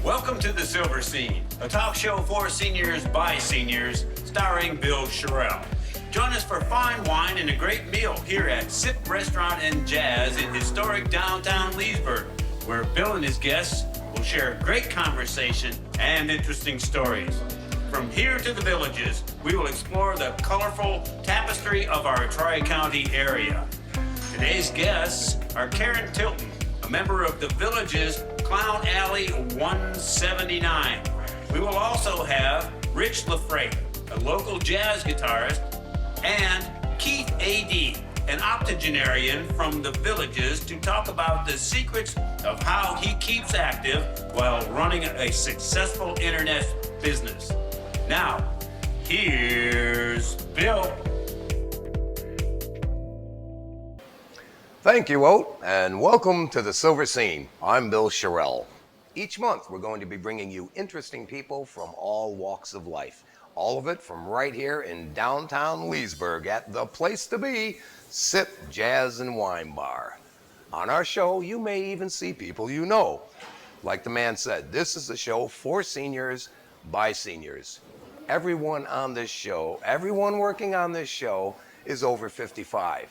Welcome to The Silver Scene, a talk show for seniors by seniors, starring Bill Sherrill. Join us for fine wine and a great meal here at Sip Restaurant and Jazz in historic downtown Leesburg, where Bill and his guests will share great conversation and interesting stories. From here to the villages, we will explore the colorful tapestry of our Tri-County area. Today's guests are Karen Tilton, a member of the Villages Clown Alley 179. We will also have Rich LaFrey, a local jazz guitarist, and Keith A.D., an octogenarian from the Villages, to talk about the secrets of how he keeps active while running a successful internet business. Now, here's Bill. Thank you, Oat, and welcome to The Silver Scene. I'm Bill Sherrill. Each month, we're going to be bringing you interesting people from all walks of life. All of it from right here in downtown Leesburg at the place to be, Sip Jazz and Wine Bar. On our show, you may even see people you know. Like the man said, this is a show for seniors by seniors. Everyone on this show, everyone working on this show is over 55.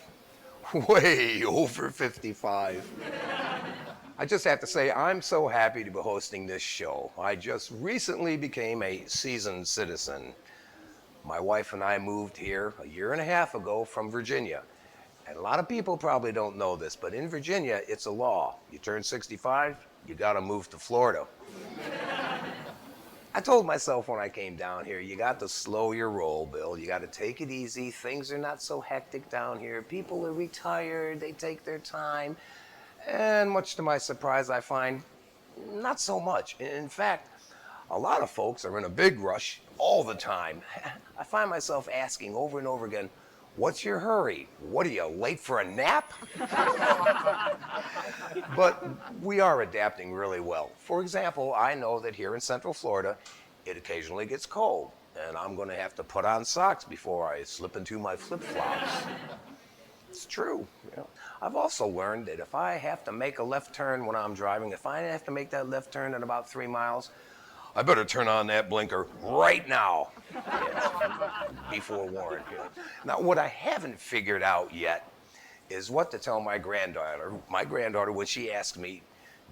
Way over 55. I just have to say, I'm so happy to be hosting this show. I just recently became a seasoned citizen. My wife and I moved here a year and a half ago from Virginia. And a lot of people probably don't know this, but in Virginia, it's a law. You turn 65, you gotta move to Florida. I told myself when I came down here, you got to slow your roll, Bill. You got to take it easy. Things are not so hectic down here. People are retired. They take their time. And much to my surprise, I find not so much. In fact, a lot of folks are in a big rush all the time. I find myself asking over and over again, what's your hurry? What are you, late for a nap? But we are adapting really well. For example, I know that here in Central Florida, it occasionally gets cold, and I'm going to have to put on socks before I slip into my flip-flops. It's true. You know. I've also learned that if I have to make a left turn when I'm driving, if I have to make that left turn at about 3 miles, I better turn on that blinker right now. Yes, be forewarned. Now, what I haven't figured out yet is what to tell my granddaughter. My granddaughter, when she asks me,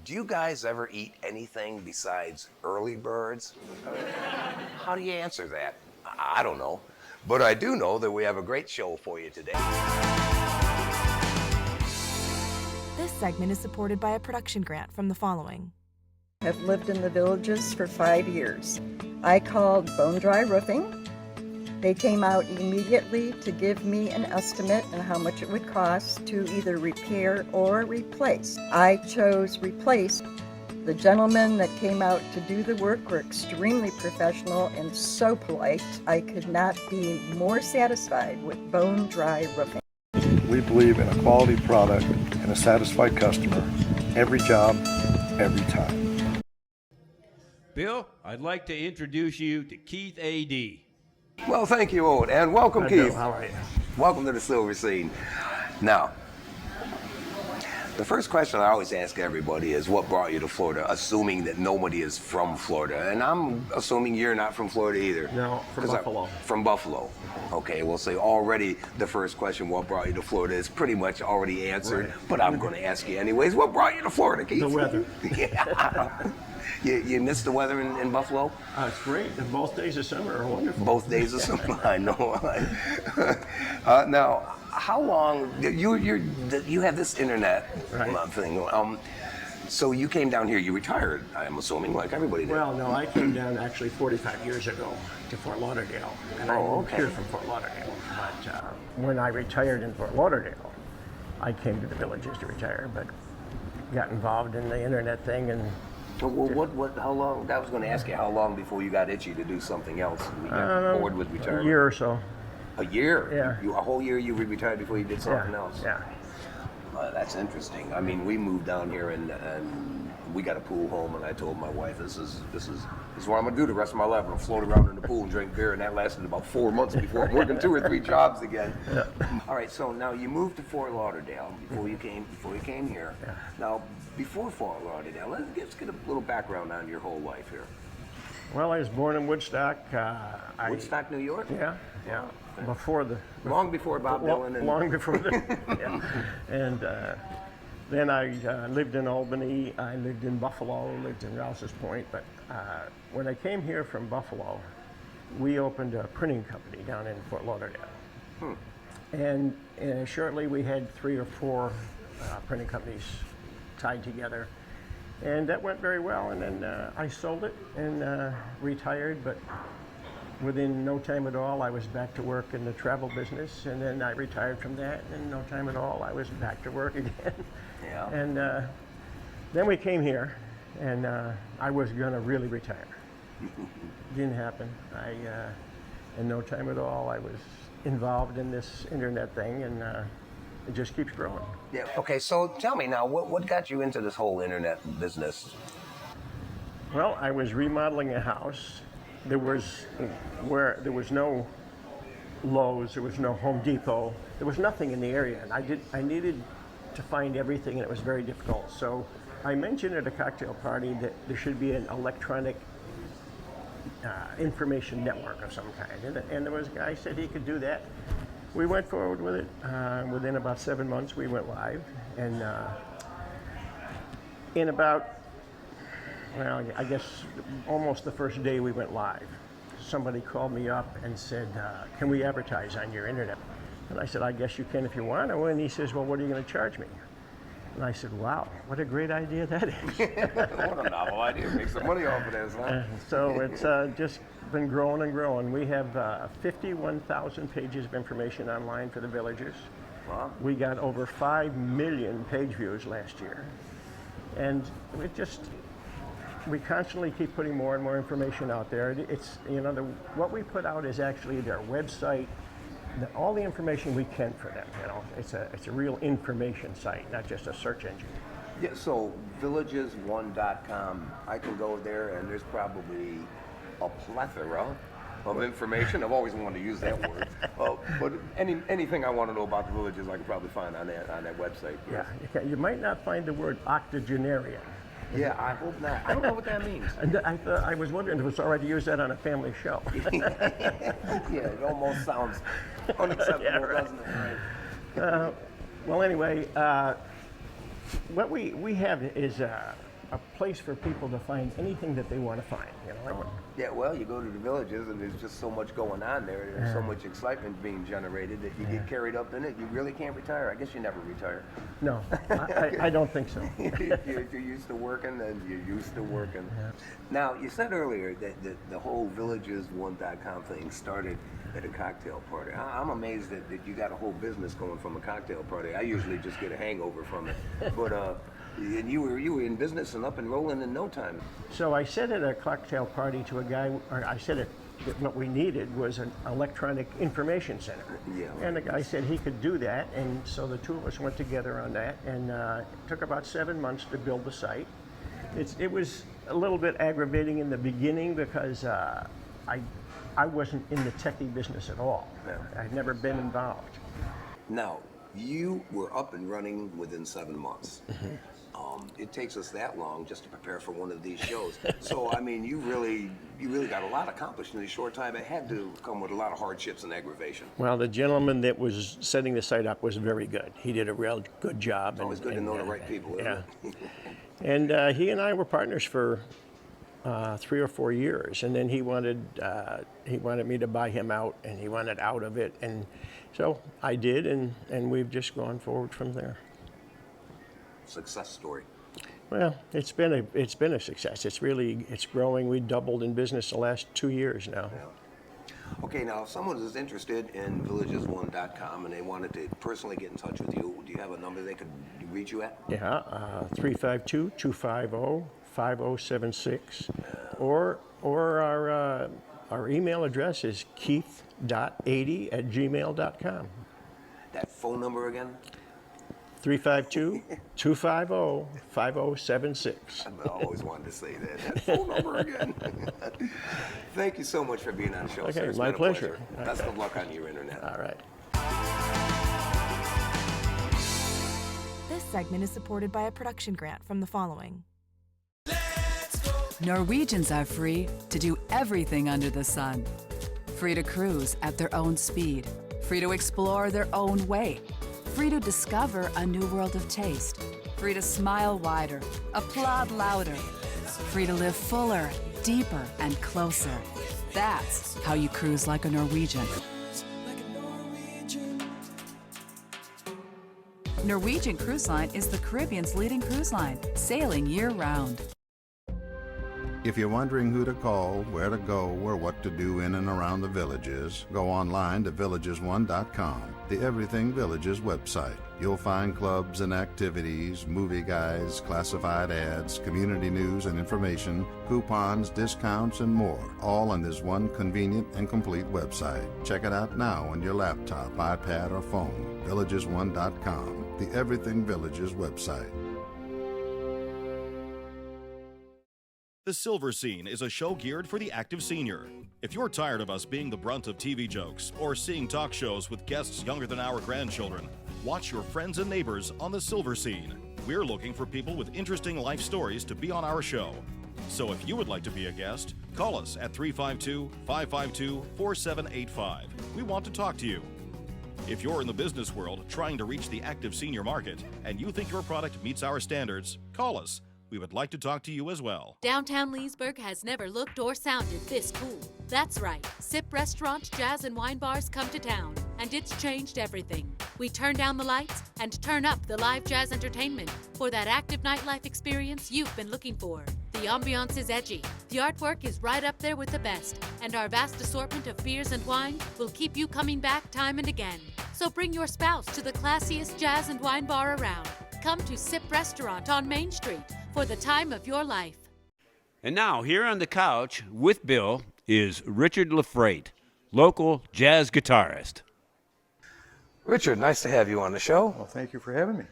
do you guys ever eat anything besides early birds? How do you answer that? I don't know. But I do know that we have a great show for you today. This segment is supported by a production grant from the following. I've lived in the Villages for 5 years. I called Bone Dry Roofing. They came out immediately to give me an estimate on how much it would cost to either repair or replace. I chose replace. The gentlemen that came out to do the work were extremely professional and so polite. I could not be more satisfied with Bone Dry Roofing. We believe in a quality product and a satisfied customer. Every job, every time. Bill, I'd like to introduce you to Keith A.D. Well, thank you, Oat, and welcome, Keith. Bill, how are you? Welcome to the Silver Scene. Now, the first question I always ask everybody is, what brought you to Florida, assuming that nobody is from Florida? And I'm assuming you're not from Florida either. No, from Buffalo. From Buffalo. Okay, we'll say already the first question, what brought you to Florida, is pretty much already answered, Right. But I'm going to ask you anyways, what brought you to Florida, Keith? The weather. Yeah. You miss the weather in Buffalo? It's great. And both days of summer are wonderful. Both days of summer, I know. Now, how long, you have this internet Right. thing. So you came down here, you retired, I'm assuming, like everybody did. Well, no, I came down actually 45 years ago to Fort Lauderdale. And I moved okay. here from Fort Lauderdale. But when I retired in Fort Lauderdale, I came to the Villages to retire, but got involved in the internet thing and Well, how long, I was going to ask you, how long before you got itchy to do something else? And you got bored with retirement? a year or so. A year? Yeah. A whole year you retired before you did something else? Yeah. That's interesting. I mean, we moved down here in we got a pool home, and I told my wife, this is what I'm gonna do the rest of my life. I'm gonna float around in the pool and drink beer, and that lasted about 4 months before I'm working 2 or 3 jobs again. Yeah. All right, so now you moved to Fort Lauderdale before you came here. Yeah. Now, before Fort Lauderdale, let's get a little background on your whole life here. Well, I was born in Woodstock. Woodstock, New York? Yeah. Before the Long before Bob Dylan and long before the yeah. And then I lived in Albany. I lived in Buffalo. Lived in Rouse's Point. But when I came here from Buffalo, we opened a printing company down in Fort Lauderdale. And shortly we had 3 or 4 printing companies tied together. And that went very well, and then I sold it and retired, but within no time at all, I was back to work in the travel business, and then I retired from that, and in no time at all, I was back to work again. Yeah. And then we came here, and I was gonna really retire. Didn't happen. In no time at all, I was involved in this internet thing, and it just keeps growing. Yeah. Okay, so tell me now, what got you into this whole internet business? Well, I was remodeling a house. There was no Lowe's, there was no Home Depot, there was nothing in the area, and I needed to find everything, and it was very difficult. So I mentioned at a cocktail party that there should be an electronic information network of some kind, and there was a guy said he could do that. We went forward with it. Within about 7 months, we went live, and in about, well, I guess almost the first day we went live, somebody called me up and said, can we advertise on your internet? And I said, I guess you can if you want. And he says, well, what are you going to charge me? And I said, wow, what a great idea that is. What a novel idea. Make some money off of this, huh? So it's just been growing and growing. We have 51,000 pages of information online for the villagers. Wow. We got over 5 million page views last year. And we constantly keep putting more and more information out there. It's, what we put out is actually their website, all the information we can for them. It's a real information site, not just a search engine. Yeah, so villages1.com, I can go there and there's probably a plethora of information. I've always wanted to use that word. But anything I want to know about the villages, I can probably find on that website. Yes. Yeah, you might not find the word octogenarian. Yeah, I hope not. I don't know what that means. And I was wondering if it's all right to use that on a family show. Yeah, it almost sounds unacceptable, Yeah, right. doesn't it? Right. Well, anyway, what we have is a place for people to find anything that they want to find. Yeah, well, you go to the villages and there's just so much going on there. There's so much excitement being generated that you get carried up in it. You really can't retire. I guess you never retire. No, I don't think so. If you're used to working, then you're used to working. Yeah. Now, you said earlier that the whole villages1.com thing started at a cocktail party. I'm amazed that you got a whole business going from a cocktail party. I usually just get a hangover from it. But and you were in business and up and rolling in no time. So I said at a cocktail party to a guy, I said that what we needed was an electronic information center. Yeah. And the guy said he could do that, and so the two of us went together on that, and it took about 7 months to build the site. It was a little bit aggravating in the beginning because I wasn't in the techie business at all. Yeah. I'd never been involved. Now, you were up and running within 7 months. It takes us that long just to prepare for one of these shows. So, I mean, you really got a lot accomplished in a short time. It had to come with a lot of hardships and aggravation. Well, the gentleman that was setting the site up was very good. He did a real good job. It's always good to know the right people, isn't it? And he and I were partners for 3 or 4 years, and then he wanted me to buy him out, and he wanted out of it, and so I did, and we've just gone forward from there. Success story. Well, it's been a success. It's growing. We doubled in business the last 2 years now. Yeah. Okay, now if someone is interested in villages1.com and they wanted to personally get in touch with you, do you have a number they could reach you at? Yeah, 352-250-5076, or our email address is keith.80@gmail.com. That phone number again? 352-250-5076. I always wanted to say that phone number again. Thank you so much for being on the show, Okay, sir. It's my been a pleasure. Best of luck on your internet. All right. This segment is supported by a production grant from the following. Norwegians are free to do everything under the sun. Free to cruise at their own speed. Free to explore their own way. Free to discover a new world of taste. Free to smile wider, applaud louder. Free to live fuller, deeper, and closer. That's how you cruise like a Norwegian. Norwegian Cruise Line is the Caribbean's leading cruise line, sailing year-round. If you're wondering who to call, where to go, or what to do in and around the Villages, go online to villages1.com, the Everything Villages website. You'll find clubs and activities, movie guides, classified ads, community news and information, coupons, discounts, and more, all on this one convenient and complete website. Check it out now on your laptop, iPad, or phone. Villages1.com, the Everything Villages website. The Silver Scene is a show geared for the active senior. If you're tired of us being the brunt of TV jokes or seeing talk shows with guests younger than our grandchildren, watch your friends and neighbors on The Silver Scene. We're looking for people with interesting life stories to be on our show. So if you would like to be a guest, call us at 352-552-4785. We want to talk to you. If you're in the business world trying to reach the active senior market and you think your product meets our standards, call us. We would like to talk to you as well. Downtown Leesburg has never looked or sounded this cool. That's right. Sip Restaurant, Jazz, and Wine Bars come to town, and it's changed everything. We turn down the lights and turn up the live jazz entertainment for that active nightlife experience you've been looking for. The ambiance is edgy, the artwork is right up there with the best, and our vast assortment of beers and wine will keep you coming back time and again. So bring your spouse to the classiest jazz and wine bar around. Come to Sip Restaurant on Main Street for the time of your life. And now, here on the couch with Bill is Richard LaFrate, local jazz guitarist. Richard, nice to have you on the show. Well, thank you for having me.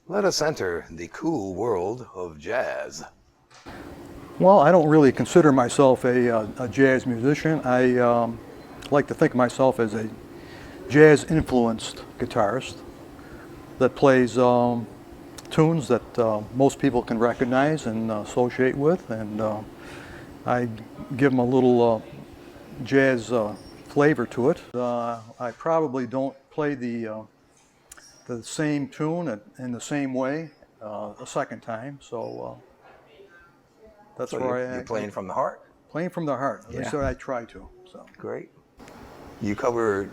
Let us enter the cool world of jazz. Well, I don't really consider myself a jazz musician. I like to think of myself as a jazz-influenced guitarist that plays tunes that most people can recognize and associate with, and I give them a little jazz flavor to it. I probably don't play the same tune in the same way a second time, so that's So where you're playing from the heart? Playing from the heart. At least Yeah. I try to. So Great. You cover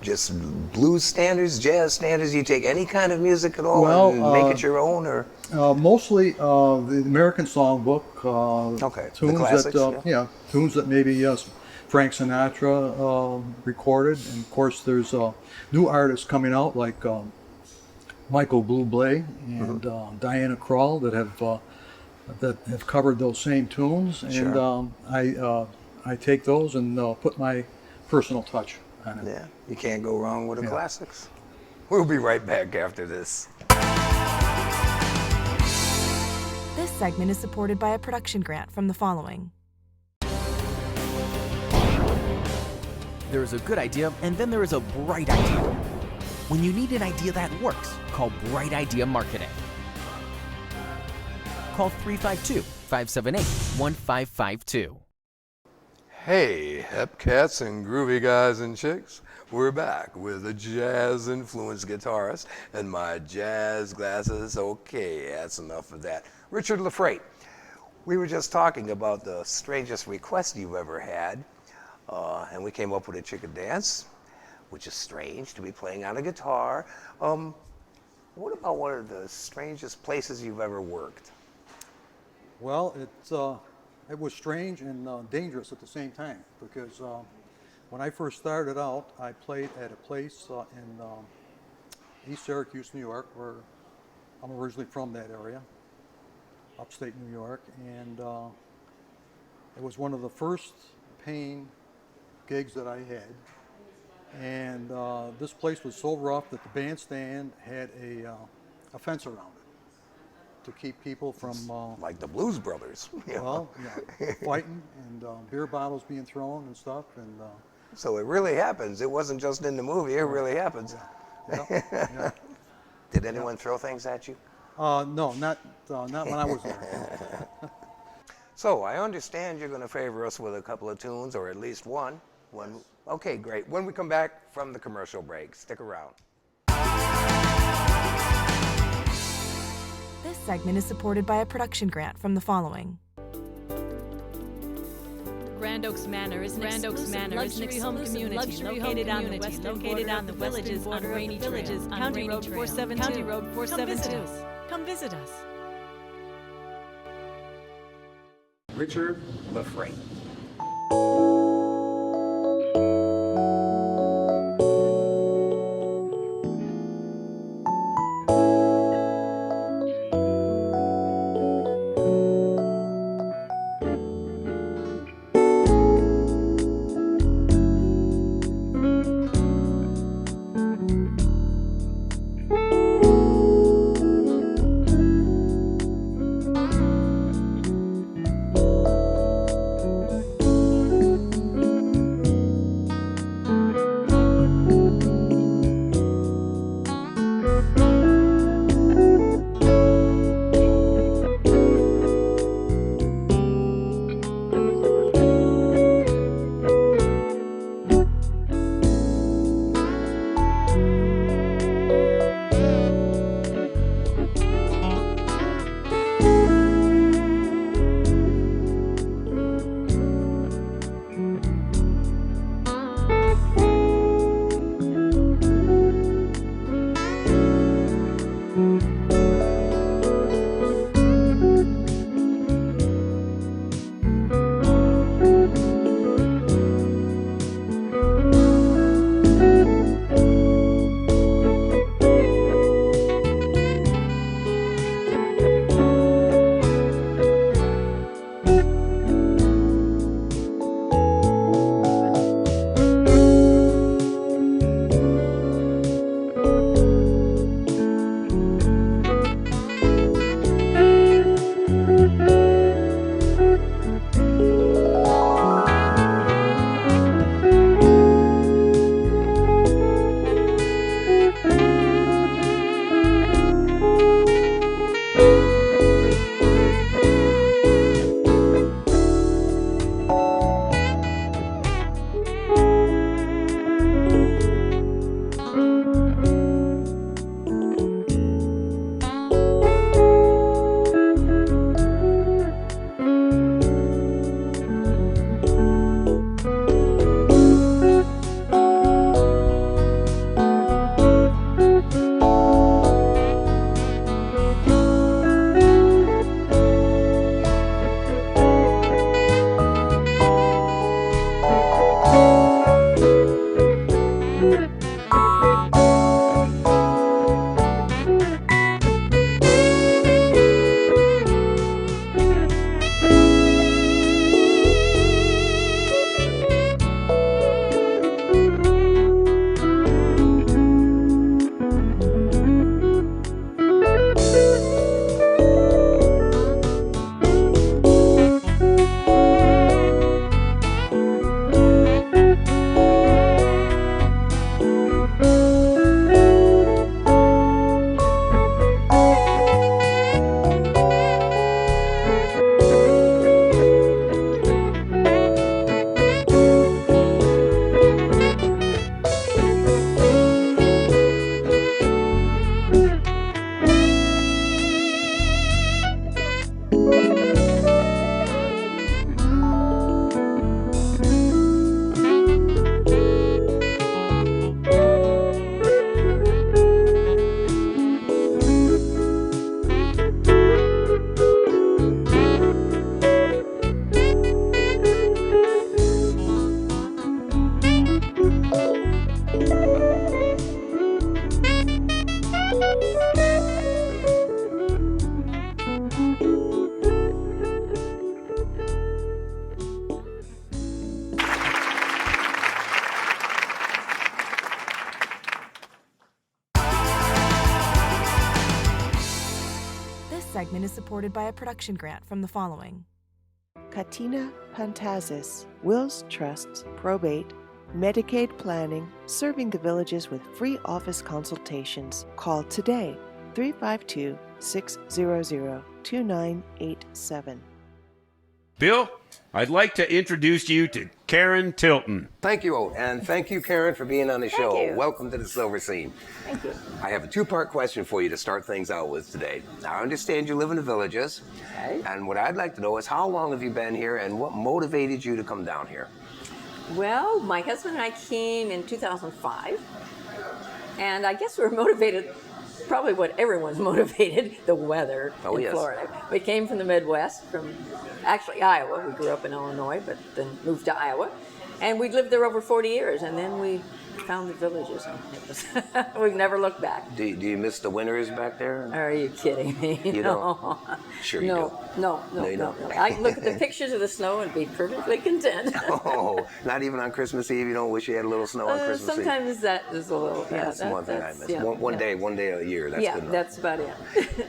just blues standards, jazz standards? You take any kind of music at all Well, and make it your own, or? mostly the American Songbook Okay, the tunes classics, that yeah. tunes that maybe Frank Sinatra recorded, and of course there's new artists coming out like Michael Bublé and Diana Krall that have covered those same tunes, and Sure. I take those and put my personal touch on it. Yeah, you can't go wrong with the classics. We'll be right back after this. This segment is supported by a production grant from the following. There is a good idea, and then there is a bright idea. When you need an idea that works, call Bright Idea Marketing. Call 352-578-1552. Hey, hep cats and groovy guys and chicks. We're back with a jazz-influenced guitarist and my jazz glasses. Okay, that's enough of that. Richard LaFrate, we were just talking about the strangest request you've ever had, and we came up with a chicken dance, which is strange to be playing on a guitar. What about one of the strangest places you've ever worked? Well, it was strange and dangerous at the same time, because when I first started out, I played at a place in East Syracuse, New York, where I'm originally from that area, upstate New York, and it was one of the first paying gigs that I had. And this place was so rough that the bandstand had a a fence around it to keep people from, Like the Blues Brothers. you know. well, yeah, fighting and beer bottles being thrown and stuff. And So it really happens. It wasn't just in the movie. It really happens. yeah. Did anyone throw things at you? No, not when I was there. So I understand you're going to favor us with a couple of tunes, or at least one. Okay, great. When we come back from the commercial break, stick around. This segment is supported by a production grant from the following. Grand Oaks Manor is an luxury home community located on the western border of Rainy Villages on County Road 472. Come visit us. Richard LaFrey. segment is supported by a production grant from the following. Katina Pantazis, Wills Trusts, Probate, Medicaid Planning, serving the villages with free office consultations. Call today, 352-600-2987. Bill, I'd like to introduce you to Karen Tilton. Thank you, and thank you, Karen, for being on the show. you. Welcome to the Silver Scene. Thank you. I have a two-part question for you to start things out with today. Now, I understand you live in the villages, and what I'd like to know is how long have you been here and what motivated you to come down here? Well, my husband and I came in 2005, and I guess we were motivated, probably what everyone's motivated, the weather in Florida. We came from the Midwest, from actually Iowa. We grew up in Illinois, but then moved to Iowa. And we lived there over 40 years, and then we found the villages, and it was we've never looked back. Do you miss the winters back there? Are you kidding me? You don't? Sure you do. No. I look at the pictures of the snow and be perfectly content. Oh, not even on Christmas Eve? You don't wish you had a little snow on Christmas Eve? Sometimes that is a little, That's one thing I miss. One day a year, that's good enough. That's about it.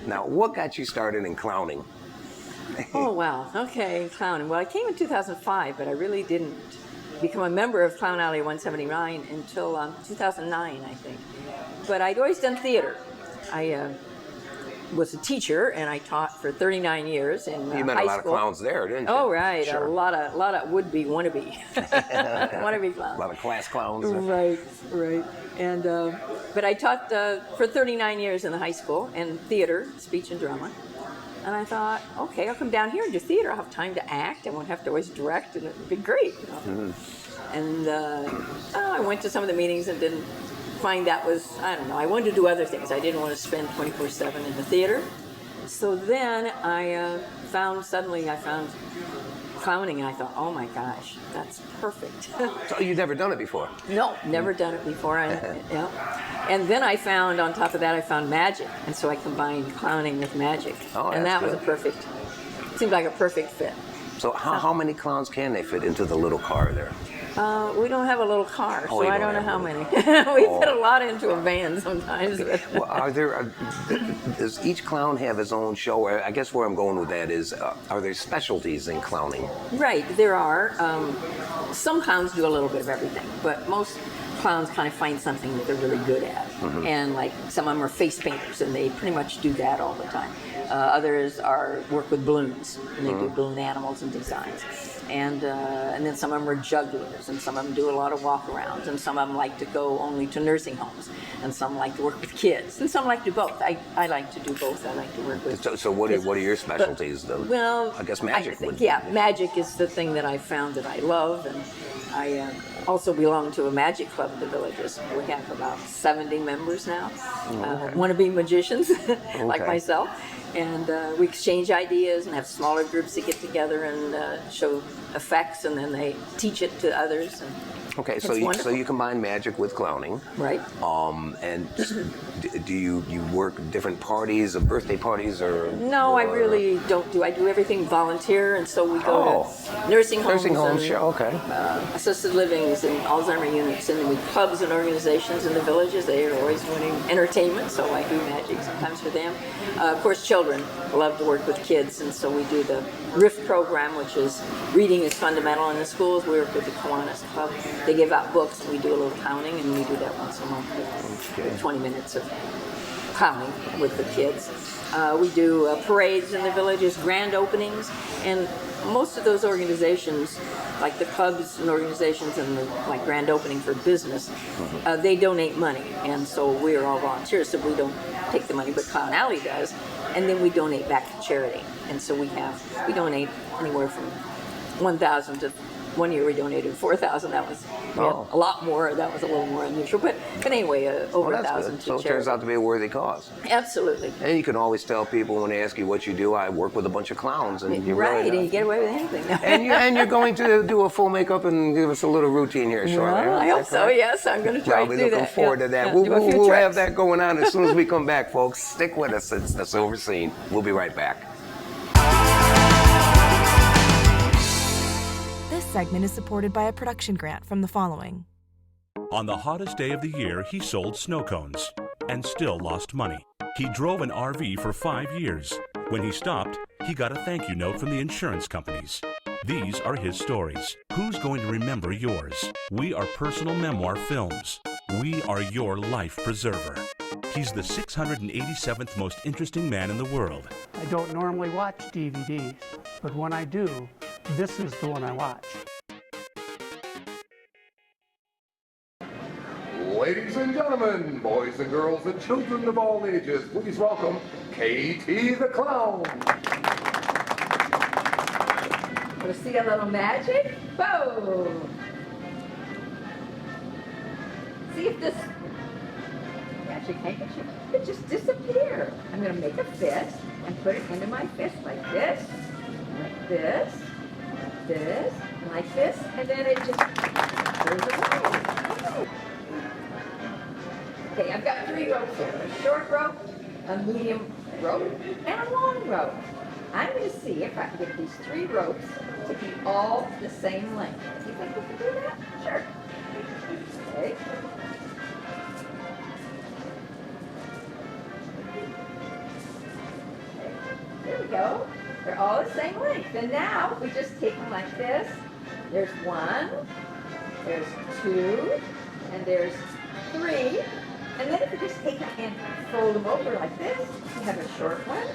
Now, what got you started in clowning? Oh, wow. Okay, clowning. Well, I came in 2005, but I really didn't become a member of Clown Alley 179 until 2009, I think. But I'd always done theater. I was a teacher, and I taught for 39 years in high school. You met a lot of clowns there, didn't you? Oh, right. Sure. A lot of would-be, wannabe clowns. A lot of class clowns. Right. And but I taught for 39 years in the high school and theater, speech and drama. And I thought, okay, I'll come down here and do theater. I'll have time to act. I won't have to always direct, and it'd be great. You know? And I went to some of the meetings and didn't find that was, I don't know, I wanted to do other things. I didn't want to spend 24/7 in the theater. So then I found clowning, and I thought, oh my gosh, that's perfect. So you'd never done it before? No, never done it before. And then I found, on top of that, I found magic. And so I combined clowning with magic. Oh, and that was seemed like a perfect fit. So how many clowns can they fit into the little car there? We don't have a little car, so I don't know how many. We fit a lot into a van sometimes. Well, does each clown have his own show? I guess where I'm going with that is, are there specialties in clowning? Right, there are. Some clowns do a little bit of everything, but most clowns kind of find something that they're really good at. And like some of them are face painters, and they pretty much do that all the time. Others work with balloons, and they do balloon animals and designs. And then some of them are jugglers, and some of them do a lot of walk-arounds, and some of them like to go only to nursing homes, and some like to work with kids, and some like to do both. I like to do both. I like to work with So what are your specialties, though? Well, I guess magic would. Yeah, magic is the thing that I found that I love, and I also belong to a magic club in the villages. We have about 70 members now, wannabe magicians like myself. And we exchange ideas and have smaller groups that get together and show effects, and then they teach it to others. And okay, so you combine magic with clowning, right? And do you work different parties, or birthday parties, or? No, I really don't do. I do everything volunteer, and so we go to nursing homes. Nursing homes, sure, okay. Assisted livings and Alzheimer units, and we clubs and organizations in the villages. They are always wanting entertainment, so I do magic sometimes for them. Of course, children love to work with kids, and so we do the RIF program, which is reading is fundamental in the schools. We work with the Kiwanis Club. They give out books, and we do a little clowning, and we do that once a month. 20 minutes of clowning with the kids. We do parades in the villages, grand openings, and most of those organizations, like the clubs and organizations and the grand opening for business, they donate money, and so we are all volunteers, so we don't take the money, but Clown Alley does, and then we donate back to charity. And so we donate anywhere from $1,000 to one year we donated $4,000. That was a lot more. That was a little more unusual, but anyway, over $1,000 to So it turns out to be a worthy cause. Absolutely. And you can always tell people when they ask you what you do, I work with a bunch of clowns, and you right, really and you get away with anything. and you're going to do a full makeup and give us a little routine here shortly. Well, I hope so. Yes, I'm going to try to do that. I'll be looking forward to that. We'll have that going on as soon as we come back, folks. Stick with us. It's the Silver Scene. We'll be right back. This segment is supported by a production grant from the following. On the hottest day of the year, he sold snow cones and still lost money. He drove an RV for 5 years When he stopped, he got a thank you note from the insurance companies. These are his stories. Who's going to remember yours? We are Personal Memoir Films. We are your life preserver. He's the 687th most interesting man in the world. I don't normally watch DVDs, but when I do, this is the one I watch. Ladies and gentlemen, boys and girls, and children of all ages, please welcome KT the Clown. Want to see a little magic? Boom! See if this magic handkerchief could just disappear. I'm going to make a fist and put it into my fist like this, and like this, and then it just goes away. Okay, I've got 3 ropes here. A short rope, a medium rope, and a long rope. I'm going to see if I can get these 3 ropes to be all the same length. Do you think we can do that? Sure. Okay. There we go. They're all the same length. And now we just take them like this. There's 1, there's 2, and there's 3. And then if you just take them and fold them over like this, you have a short one,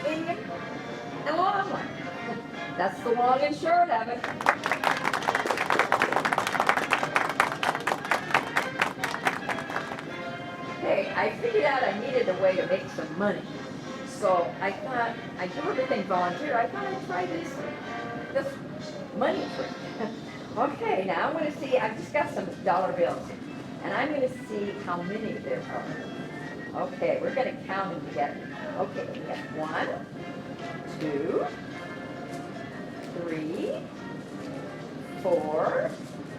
medium, and a long one. That's the long and short of it. Okay, I figured out I needed a way to make some money. So I thought, I do everything volunteer, I thought I'd try this money trick. Okay, now I'm going to see, I've just got some dollar bills. And I'm going to see how many there are. Okay, we're going to count them together. Okay, we have 1, 2, 3, 4,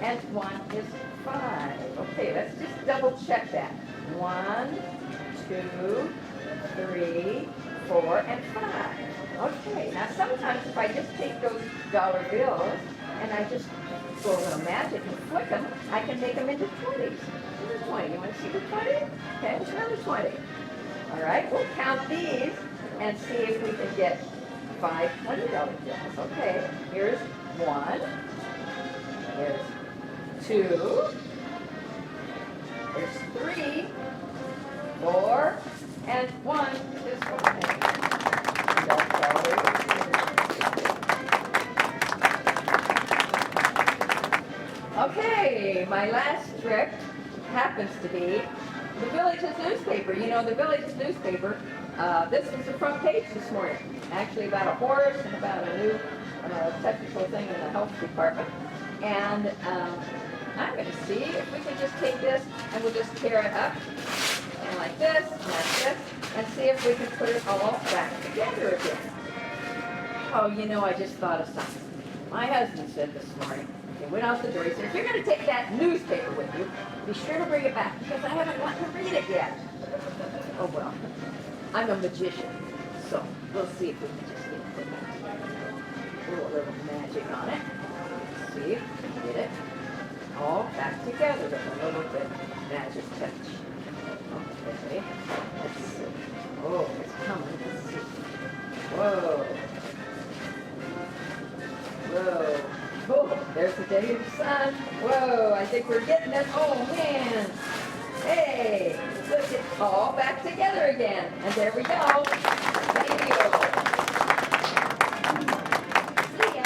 and 1 is 5. Okay, let's just double check that. 1, 2, 3, 4, and 5. Okay, now sometimes if I just take those dollar bills and I just go a little magic and flick them, I can make them into 20s. Here's 20. You want to see the 20? Okay, let's another 20. All right, we'll count these and see if we can get 5 $20 bills. Okay, here's 1. There's 2. There's 3, 4, and 1 is 5. Okay, my last trick happens to be the Village's newspaper. You know, the Village's newspaper, this was the front page this morning. Actually about a horse and about a new technical thing in the health department. And I'm going to see if we can just take this and we'll just tear it up. And like this, and see if we can put it all back together again. Oh, you know, I just thought of something. My husband said this morning, he went out the door, he said, if you're going to take that newspaper with you, be sure to bring it back, because I haven't gotten to read it yet. Oh, well, I'm a magician, so we'll see if we can just get it back together. Do a little magic on it. See if we can get it all back together with a little bit of magic touch. Okay, let's see. Oh, it's coming. Let's see. Whoa. Whoa. Oh, there's the day of the sun. Whoa, I think we're getting it. Oh, man. Hey, look, it's all back together again. And there we go. Thank you. See ya.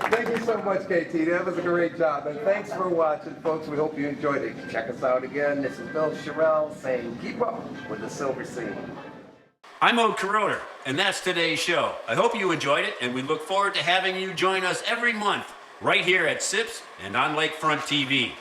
Thank you so much, KT. That was a great job. And thanks for watching, folks. We hope you enjoyed it. Check us out again. This is Bill Sherrill saying keep up with the Silver Scene. I'm Ode Corroder, and that's today's show. I hope you enjoyed it, and we look forward to having you join us every month right here at SIPS and on Lakefront TV.